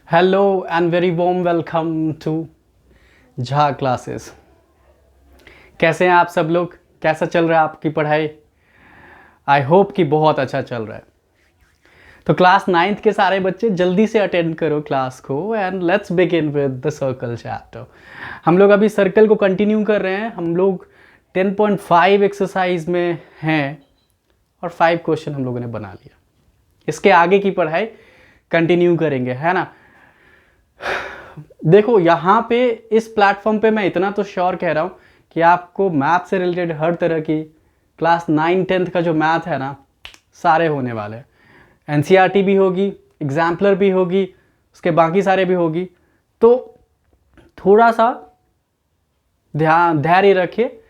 Hello and very warm welcome to Jha classes. कैसे हैं आप सब लोग? कैसा चल रहा है आपकी पढ़ाई? आई होप कि बहुत अच्छा चल रहा है। तो क्लास 9th के सारे बच्चे जल्दी से अटेंड करो क्लास को and let's begin with the circle chapter. हम लोग अभी सर्कल को कंटिन्यू कर रहे हैं। हम लोग 10.5 एक्सरसाइज में हैं और 5 क्वेश्चन हम लोगों ने बना लिया। इसके आगे की पढ़ाई कंटिन्यू करेंगे, है ना। देखो यहाँ पे इस प्लेटफॉर्म पे मैं इतना तो श्योर कह रहा हूँ कि आपको मैथ से रिलेटेड हर तरह की क्लास 9-10th का जो मैथ है ना, सारे होने वाले हैं। एनसीईआरटी भी होगी, एग्जाम्पलर भी होगी, उसके बाकी सारे भी होगी। तो थोड़ा सा धैर्य रखिए,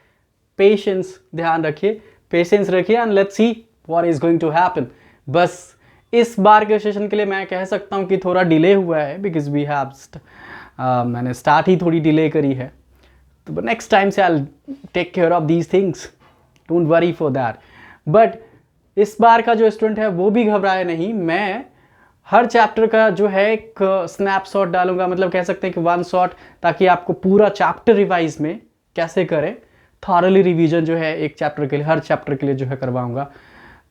ध्यान रखिए, पेशेंस रखिए and let's see what is going to happen. बस इस बार के सेशन के लिए मैं कह सकता हूँ कि थोड़ा डिले हुआ है बिकॉज वी हैव मैंने स्टार्ट ही थोड़ी डिले करी है। तो नेक्स्ट टाइम से I take care of these things, don't worry for that. But इस बार का जो स्टूडेंट है वो भी घबराए नहीं। मैं हर चैप्टर का जो है एक स्नैपशॉट डालूंगा, मतलब कह सकते हैं कि वन शॉट, ताकि आपको पूरा चैप्टर रिवाइज में कैसे करें, थॉरली रिवीजन जो है एक चैप्टर के लिए, हर चैप्टर के लिए जो है करवाऊंगा,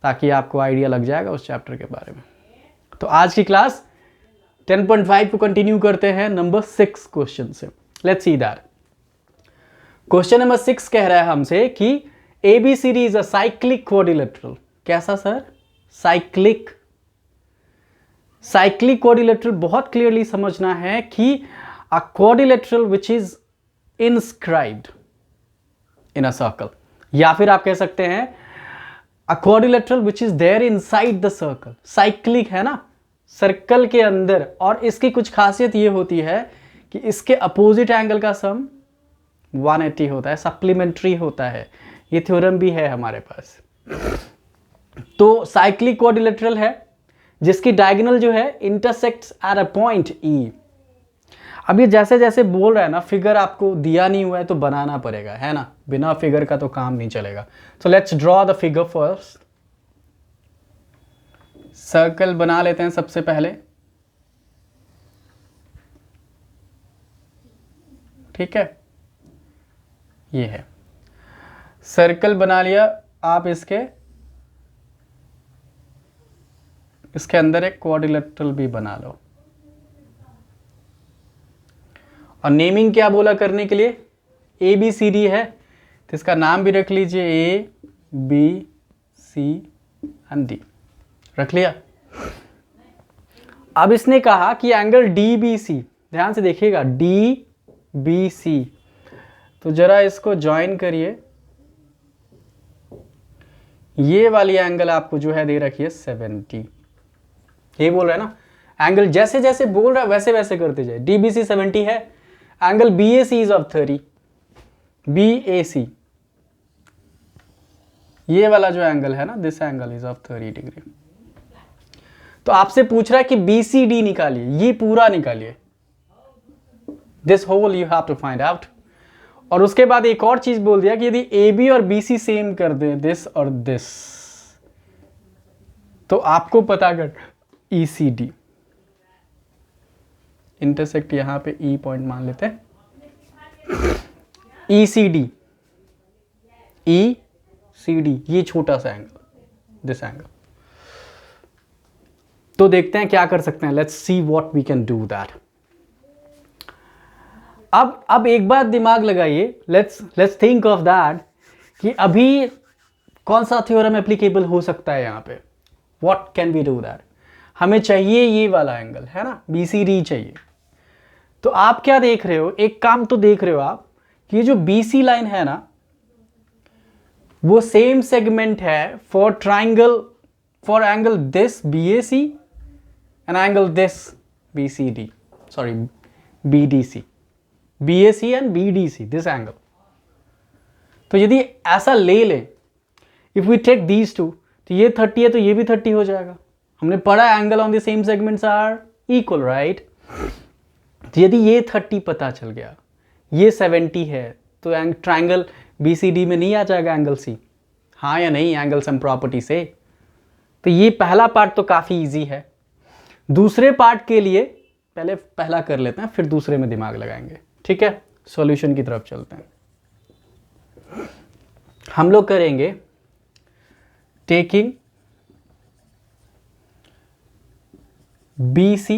ताकि आपको आइडिया लग जाएगा उस चैप्टर के बारे में। तो आज की क्लास 10.5 को कंटिन्यू करते हैं नंबर 6 क्वेश्चन से। Let's see that. Question number 6 कह रहा है हमसे कि ABCD is a cyclic quadrilateral. कैसा सर? साइक्लिक क्वाड्रिलेटरल बहुत क्लियरली समझना है कि a quadrilateral which is inscribed in a circle, या फिर आप कह सकते हैं a quadrilateral which is there inside the circle. Cyclic है ना, सर्कल के अंदर, और इसकी कुछ खासियत ये होती है कि इसके अपोजिट एंगल का सम 180 होता है, सप्लीमेंट्री होता है। ये थ्योरम भी है हमारे पास। तो साइक्लिक क्वाड्रिलेटरल है जिसकी डायगोनल जो है intersects at a point E। अब ये जैसे जैसे बोल रहा है ना, फिगर आपको दिया नहीं हुआ है तो बनाना पड़ेगा, है ना। बिना फिगर का तो काम नहीं चलेगा। So let's draw the figure first. Circle बना लेते हैं सबसे पहले, ठीक है। ये है सर्कल बना लिया। आप इसके अंदर एक क्वाड्रिलेटरल भी बना लो। और नेमिंग क्या बोला करने के लिए? ABCD है तो इसका नाम भी रख लीजिए A, B, C and D। रख लिया। अब इसने कहा कि एंगल DBC, ध्यान से देखिएगा, DBC, तो जरा इसको ज्वाइन करिए। ये वाली एंगल आपको जो है दे रखी है 70। ये बोल रहा है ना, एंगल जैसे जैसे बोल रहा है वैसे वैसे करते जाए। DBC 70 है। Angle BAC is of 30। BAC, ये वाला जो एंगल है ना, this angle is of 30 degree. तो आपसे पूछ रहा है कि BCD निकालिए, ये पूरा निकालिए। This whole you have to find out. और उसके बाद एक और चीज बोल दिया कि यदि AB और BC सेम कर दें, दिस और दिस, तो आपको पता कर ECD। इंटरसेक्ट यहां पे E पॉइंट मान लेते हैं, ECD, ये छोटा सा एंगल, दिस एंगल। तो देखते हैं क्या कर सकते हैं। Let's see what we can do that. अब एक बात दिमाग लगाइए, लेट्स थिंक ऑफ दैट कि अभी कौन सा थ्योरम एप्लीकेबल हो सकता है यहाँ पे। What can we do that? हमें चाहिए ये वाला एंगल, है ना, BCD चाहिए। तो आप क्या देख रहे हो, एक काम तो देख रहे हो आप कि ये जो BC लाइन है ना, वो सेम सेगमेंट है for triangle, for angle this BAC and angle this BCD, sorry BDC, BAC and BDC, this angle. तो यदि ऐसा ले लें, if we take these two, तो ये 30 है तो ये भी 30 हो जाएगा। हमने पढ़ा angle on the same segments are equal, right. तो यदि ये 30 पता चल गया, ये 70 है, तो ट्राइंगल BCD में नहीं आ जाएगा एंगल C? हाँ या नहीं, एंगल सम प्रॉपर्टी से। तो ये पहला पार्ट तो काफी इजी है। दूसरे पार्ट के लिए पहले पहला कर लेते हैं, फिर दूसरे में दिमाग लगाएंगे, ठीक है। सॉल्यूशन की तरफ चलते हैं। हम लोग करेंगे taking BC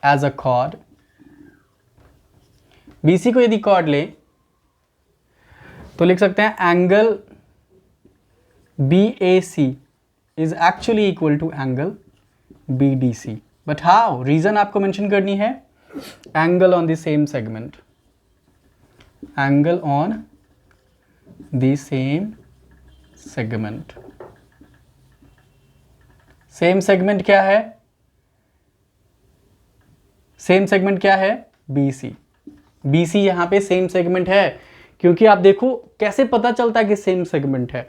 as a chord. BC को यदि कॉर्ड लें तो लिख सकते हैं angle BAC is actually equal to angle BDC। But how, reason आपको मेंशन करनी है, angle on the same segment, angle on the same segment. Same segment क्या है? सेम सेगमेंट क्या है? BC। BC यहां पे सेम सेगमेंट है, क्योंकि आप देखो कैसे पता चलता है कि सेम सेगमेंट है।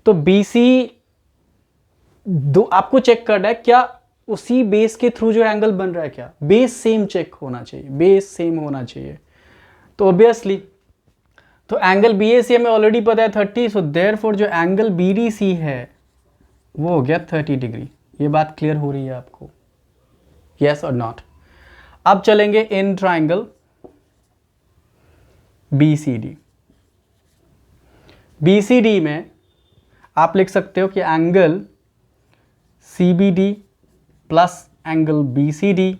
तो BC दो आपको चेक करना है, क्या उसी बेस के थ्रू जो एंगल बन रहा है, क्या बेस सेम चेक होना चाहिए, बेस सेम होना चाहिए। तो ऑब्वियसली तो एंगल BAC हमें ऑलरेडी पता है 30, सो देयरफॉर जो एंगल BDC है वो हो गया 30 डिग्री। ये बात क्लियर हो रही है आपको? यस और नॉट? अब चलेंगे इन ट्राइंगल BCD। BCD में आप लिख सकते हो कि angle CBD plus angle BCD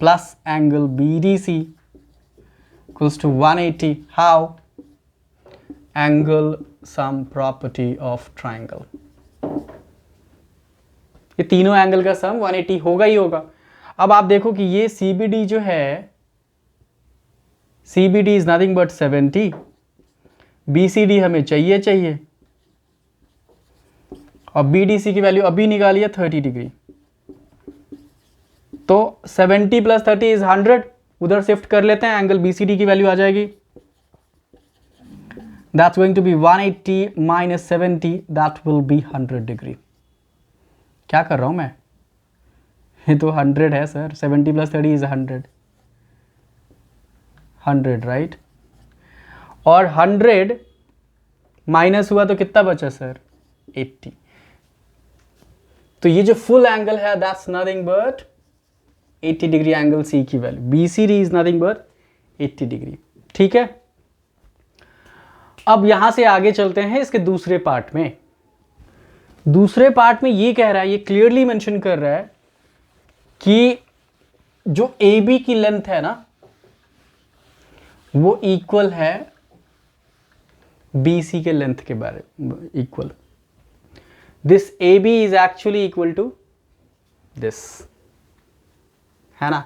plus angle BDC equals to 180। How? Angle sum property of triangle. ये तीनों एंगल का सम 180 होगा ही होगा। अब आप देखो कि ये CBD जो है, CBD is nothing but 70, BCD हमें चाहिए और BDC की वैल्यू अभी निकाली है 30 डिग्री। तो 70 प्लस 30 इज 100, उधर शिफ्ट कर लेते हैं, एंगल BCD की वैल्यू आ जाएगी, that's going to be 180 minus 70, that will be 100 degree. क्या कर रहा हूं मैं? ये तो 100 है सर, 70 प्लस 30 इज 100, 100 राइट। और 100 माइनस हुआ तो कितना बचा सर? 80। तो ये जो फुल एंगल है that's nothing but 80 degree angle C की value. BCD is nothing but 80 degree, ठीक है। अब यहां से आगे चलते हैं इसके दूसरे पार्ट में। दूसरे पार्ट में ये कह रहा है, ये क्लियरली मेंशन कर रहा है कि जो AB की लेंथ है ना वो इक्वल है BC के लेंथ के बारे में, equal. This AB is actually equal to this, है ना।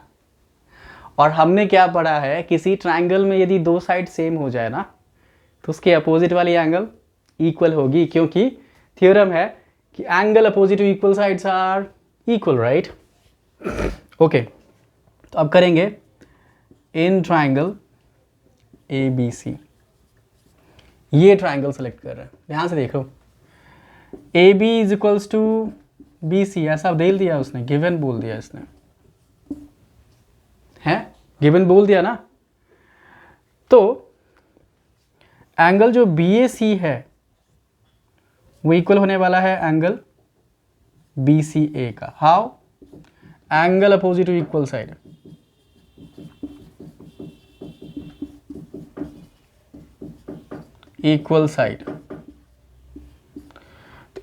और हमने क्या पढ़ा है, किसी ट्रायंगल में यदि दो साइड सेम हो जाए ना तो उसके अपोजिट वाली एंगल इक्वल होगी, क्योंकि थ्योरम है कि angle opposite to equal sides are equal, right. Okay, तो अब करेंगे इन ट्रायंगल ABC। ये ट्रायंगल सेलेक्ट कर रहे हैं, ध्यान से देखो। AB is equals to BC, ऐसा दे दिया उसने, गिवन बोल दिया इसने, है गिवन बोल दिया ना। तो एंगल जो BAC है वो इक्वल होने वाला है एंगल BCA का। How? Angle opposite to equal side, equal side.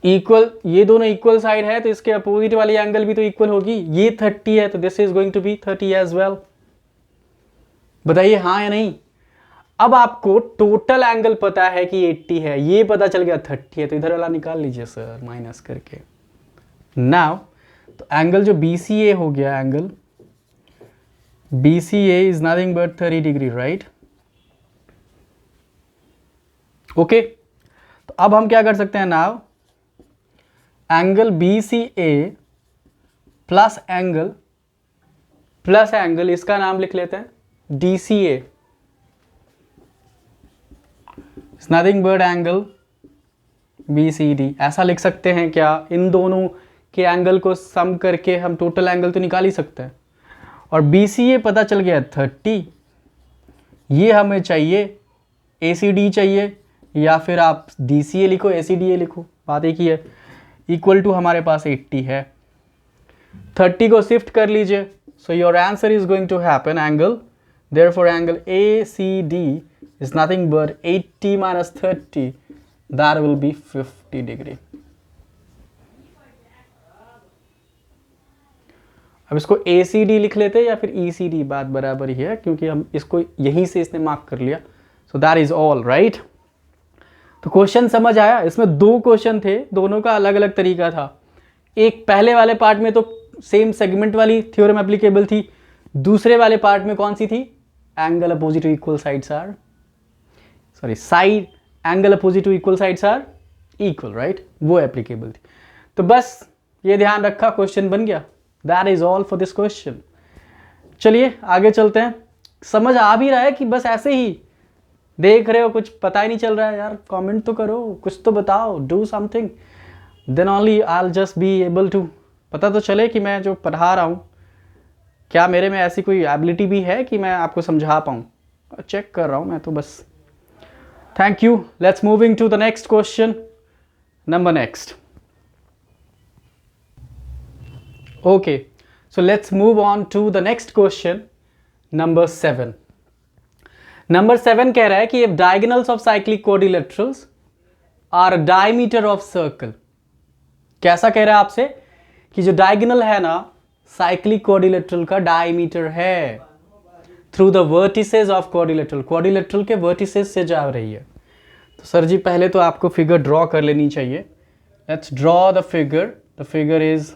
Equal, ये दोनों इक्वल साइड है तो इसके अपोजिट वाली एंगल भी तो इक्वल होगी। ये 30 है तो this is going to be 30 as well. बताइए हाँ या नहीं? अब आपको टोटल एंगल पता है कि 80 है, ये पता चल गया 30 है, तो इधर वाला निकाल लीजिए सर माइनस करके। नाउ तो एंगल जो BCA हो गया, angle BCA is nothing but 30 degree, right. Okay, तो अब हम क्या कर सकते हैं now, angle BCA plus angle इसका नाम लिख लेते हैं DCA, it's nothing but angle BCD। ऐसा लिख सकते हैं क्या? इन दोनों के एंगल को सम करके हम टोटल एंगल तो निकाल ही सकते हैं। और BCA पता चल गया 30, ये हमें चाहिए, ACD चाहिए, या फिर आप DCA लिखो, ACDA लिखो, बात एक ही है। इक्वल टू हमारे पास 80 है। 30 को शिफ्ट कर लीजिए, so your answer is going to happen angle, therefore angle ACD is nothing but 80 minus 30, that will be 50 degree. अब इसको ACD लिख लेते या फिर ECD, बात बराबर ही है क्योंकि हम इसको यहीं से इसने मार्क कर लिया। So that is all right. तो क्वेश्चन समझ आया? इसमें दो क्वेश्चन थे, दोनों का अलग अलग तरीका था। एक पहले वाले पार्ट में तो सेम सेगमेंट वाली थ्योरम एप्लीकेबल थी, दूसरे वाले पार्ट में कौन सी थी? Angle opposite to equal sides are, sorry side angle opposite to equal sides are equal, right, वो एप्लीकेबल थी। तो बस ये ध्यान रखा, क्वेश्चन बन गया। That is all for this question. चलिए आगे चलते हैं। समझ आ भी रहा है कि बस ऐसे ही देख रहे हो, कुछ पता ही नहीं चल रहा है यार? कमेंट तो करो, कुछ तो बताओ, do something, then only I will just be able to, पता तो चले कि मैं जो पढ़ा रहा हूँ क्या मेरे में ऐसी कोई एबिलिटी भी है कि मैं आपको समझा पाऊँ। चेक कर रहा हूँ मैं तो बस। Thank you. Let's moving to the next question, number next. Okay, so let's move on to the next question, number 7. Number 7 कह रहा है कि if diagonals of cyclic quadrilaterals are diameter of circle, कैसा कह रहा है आपसे कि जो डायगोनल है ना साइक्लिक क्वाड्रिलेटरल का डायमीटर है through the vertices of quadrilateral, quadrilateral के वर्टिसेस से जा रही है। तो सर जी पहले तो आपको फिगर ड्रॉ कर लेनी चाहिए। Let's draw the figure is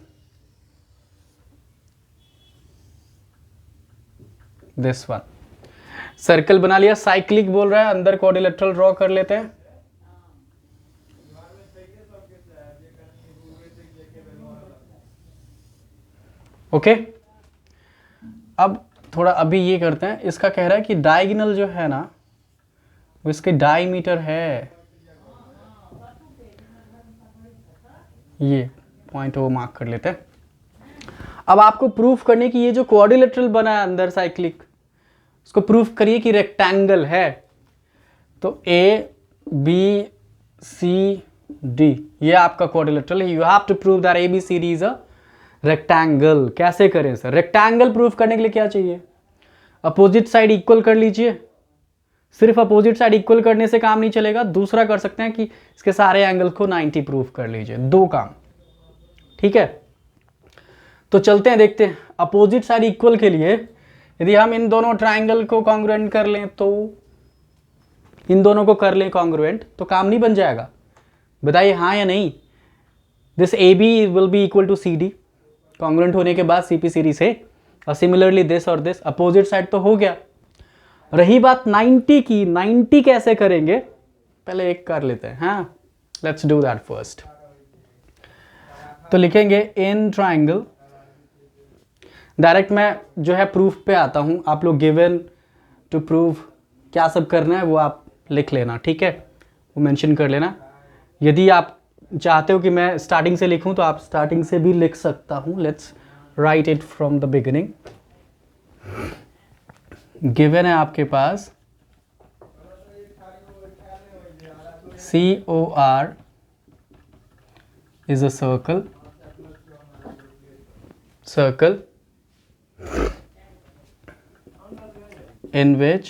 this one. Circle बना लिया, साइक्लिक बोल रहा है, अंदर क्वाड्रिलेटरल ड्रॉ कर लेते हैं। ओके अब थोड़ा अभी ये करते हैं, इसका कह रहा है कि डायगोनल जो है ना वो इसके डायमीटर है, ये पॉइंट वो मार्क कर लेते हैं। अब आपको प्रूफ करने की ये जो क्वाड्रिलेटरल बना है अंदर साइक्लिक, उसको प्रूफ करिए कि रेक्टेंगल है। तो ABCD ये आपका क्वाड्रिलेटरल है। You have to prove that ABCD is a rectangle. कैसे करें सर? रेक्टेंगल प्रूफ करने के लिए क्या चाहिए? अपोजिट साइड इक्वल कर लीजिए। सिर्फ अपोजिट साइड इक्वल करने से काम नहीं चलेगा, दूसरा कर सकते हैं कि इसके सारे एंगल को 90 प्रूफ कर लीजिए। दो काम, ठीक है। तो चलते हैं, देखते हैं। अपोजिट साइड इक्वल के लिए यदि हम इन दोनों ट्राइंगल को कॉन्ग्रुएंट कर लें, तो इन दोनों को कर लें कॉन्ग्रुएंट, तो काम नहीं बन जाएगा? बताइए हाँ या नहीं। This AB will be equal to CD congruent होने के बाद CP/CD से, और सिमिलरली दिस और दिस अपोजिट साइड तो हो गया। रही बात 90 की, 90 कैसे करेंगे? पहले एक कर लेते हैं। हाँ, लेट्स डू दैट फर्स्ट। तो लिखेंगे इन ट्राइंगल, डायरेक्ट मैं जो है प्रूफ पे आता हूं। आप लोग गिवन टू प्रूफ क्या सब करना है वो आप लिख लेना, ठीक है, वो मेंशन कर लेना। यदि आप चाहते हो कि मैं स्टार्टिंग से लिखूं तो आप स्टार्टिंग से भी लिख सकता हूं। Let's write it from the beginning. Given है आपके पास COR is a circle in which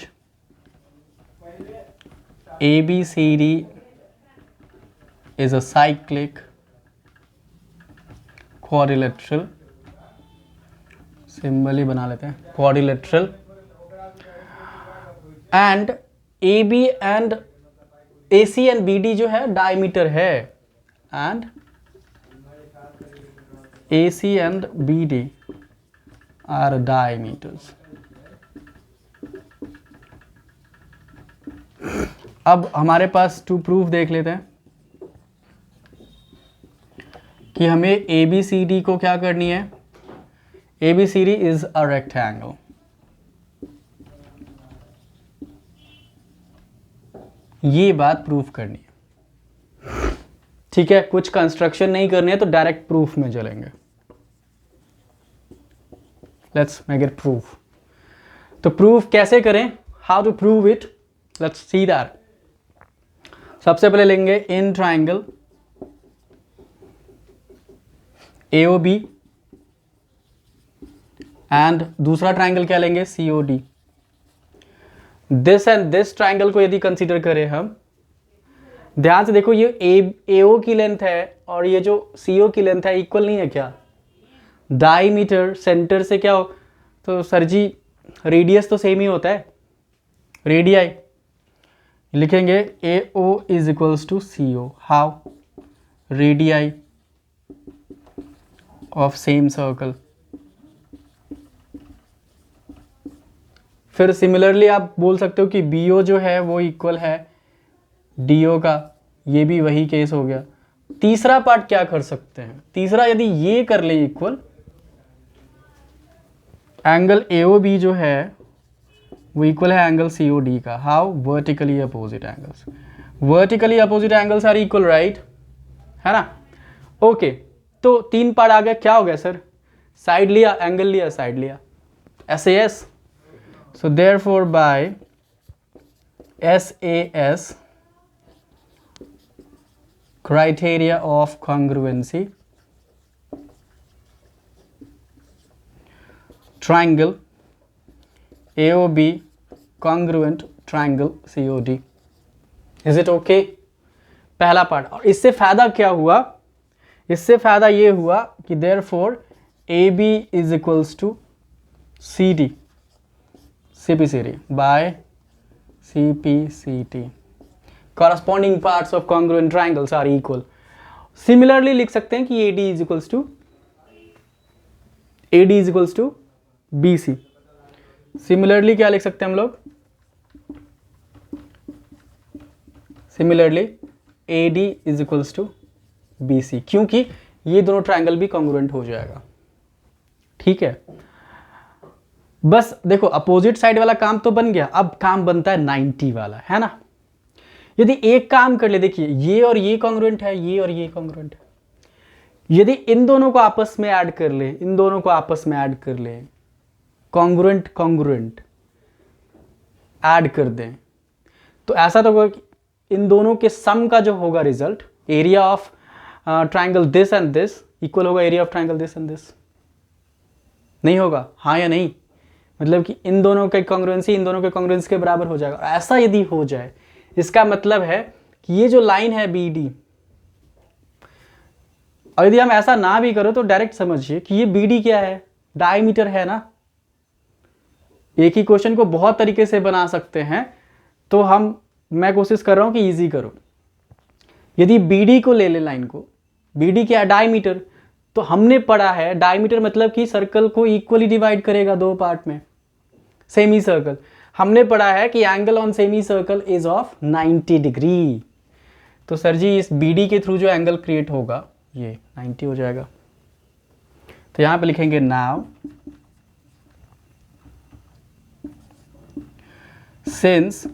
ABCD is a cyclic quadrilateral, symbol ही बना लेते हैं, quadrilateral, and AB and AC and BD जो है डायमीटर है, and AC and BD are diameters. अब हमारे पास टू प्रूफ देख लेते हैं कि हमें ABCD को क्या करनी है। ABCD is a rectangle. ये बात प्रूफ करनी है, ठीक है। कुछ कंस्ट्रक्शन नहीं करनी है तो डायरेक्ट प्रूफ में चलेंगे। Let's make it proof. तो प्रूफ कैसे करें, how to prove it, let's see that. सबसे पहले लेंगे इन ट्राइंगल AOB एंड दूसरा ट्राइंगल क्या लेंगे, COD। This and this triangle को यदि कंसीडर करें हम, ध्यान से देखो, ये AO की लेंथ है और ये जो CO की लेंथ है इक्वल नहीं है क्या, डायमीटर सेंटर से क्या हो, तो सर जी रेडियस तो सेम ही होता है, रेडियाई लिखेंगे AO is equals to CO। How, radii of same circle. फिर सिमिलरली आप बोल सकते हो कि BO जो है वो इक्वल है DO का, ये भी वही केस हो गया। तीसरा पार्ट क्या कर सकते हैं, तीसरा यदि ये कर ले इक्वल, एंगल AOB जो है वो इक्वल है एंगल COD का। How, vertically opposite angles, vertically opposite angles are equal, right, है ना। ओके, तो तीन पार्ट आ गया, क्या हो गया सर, साइड लिया, एंगल लिया, साइड लिया, SAS। So therefore by SAS criteria of congruency, triangle AOB congruent triangle COD। Is it okay? पहला पार्ट। और इससे फायदा क्या हुआ, इससे फायदा ये हुआ कि therefore AB is equals to CD CPCD by CPCT। corresponding parts of congruent triangles are equal। Similarly लिख सकते हैं कि AD is equals to BC। Similarly क्या लिख सकते हैं हम लोग, Similarly AD is equals to BC, क्योंकि ये दोनों ट्राइंगल भी कॉन्ग्रुएंट हो जाएगा। ठीक है, बस देखो अपोजिट साइड वाला काम तो बन गया, अब काम बनता है 90 वाला, है ना। यदि एक काम कर ले, देखिए ये और ये कॉन्ग्रुएंट है, ये और ये कॉन्ग्रुएंट है, यदि इन दोनों को आपस में ऐड कर ले, इन दोनों को आपस में ऐड कर ले, कॉन्ग्रुएंट कॉन्ग्रुएंट ऐड कर दें, तो ऐसा तो होगा कि इन दोनों के सम का जो होगा result, area of triangle this and this equal होगा area of triangle this and this, नहीं होगा, हाँ या नहीं, मतलब कि इन दोनों के कॉन्ग्रुएंसी इन दोनों के कॉन्ग्रुएंसी के बराबर हो जाएगा। ऐसा यदि हो जाए, इसका मतलब है कि ये जो लाइन है BD, और यदि हम ऐसा ना भी करो तो डायरेक्ट समझिए कि ये BD क्या है, डायमीटर है ना। एक ही क्वेश्चन को बहुत तरीके से बना सकते हैं, तो मैं कोशिश कर रहा हूं कि इजी करो। यदि BD को ले ले लाइन को, BD क्या है, डायमीटर, तो हमने पढ़ा है डायमीटर मतलब कि सर्कल को इक्वली डिवाइड करेगा दो पार्ट में, सेमी सर्कल। हमने पढ़ा है कि angle on semi circle is of 90 degree, तो सर जी इस BD के थ्रू जो एंगल क्रिएट होगा ये 90 हो जाएगा। तो यहां पे लिखेंगे now since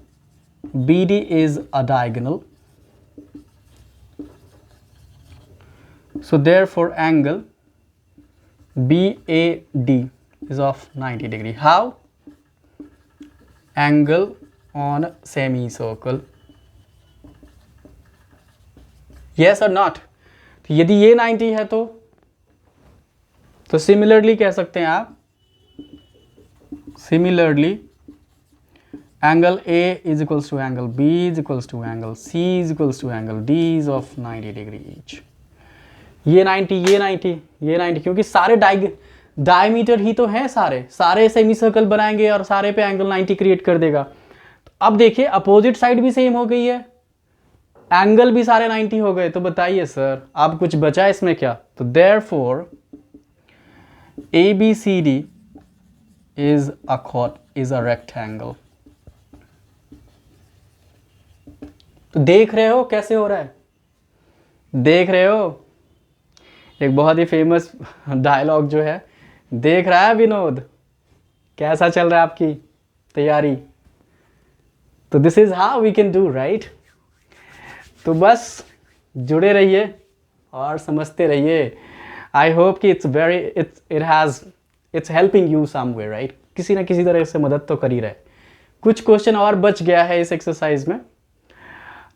BD is a diagonal, so therefore angle BAD is of 90 degree. How? Angle on semicircle. Yes or not? तो यदि ये 90 है तो सिमिलरली कह सकते हैं आप, similarly angle A is equals to angle B is equals to angle C is equals to angle D is of 90 degree each। ये 90 ये 90 ये 90, क्योंकि सारे डायमीटर ही तो हैं, सारे सेमी सर्कल बनाएंगे और सारे पे एंगल 90 क्रिएट कर देगा। तो अब देखिए अपोजिट साइड भी सेम हो गई है, एंगल भी सारे 90 हो गए, तो बताइए सर अब कुछ बचा इसमें क्या। तो therefore ABCD is a rectangle। तो देख रहे हो कैसे हो रहा है, देख रहे हो, एक बहुत ही फेमस डायलॉग जो है, देख रहा है विनोद, कैसा चल रहा है आपकी तैयारी। तो this is how we can do, right. तो बस जुड़े रहिए और समझते रहिए। आई होप कि it's helping you somewhere, right. किसी ना किसी तरह से मदद तो कर ही रहे। कुछ क्वेश्चन और बच गया है इस एक्सरसाइज में,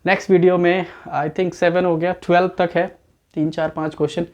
नेक्स्ट वीडियो में आई थिंक 7 हो गया, 12 तक है, 3 4 5 क्वेश्चन।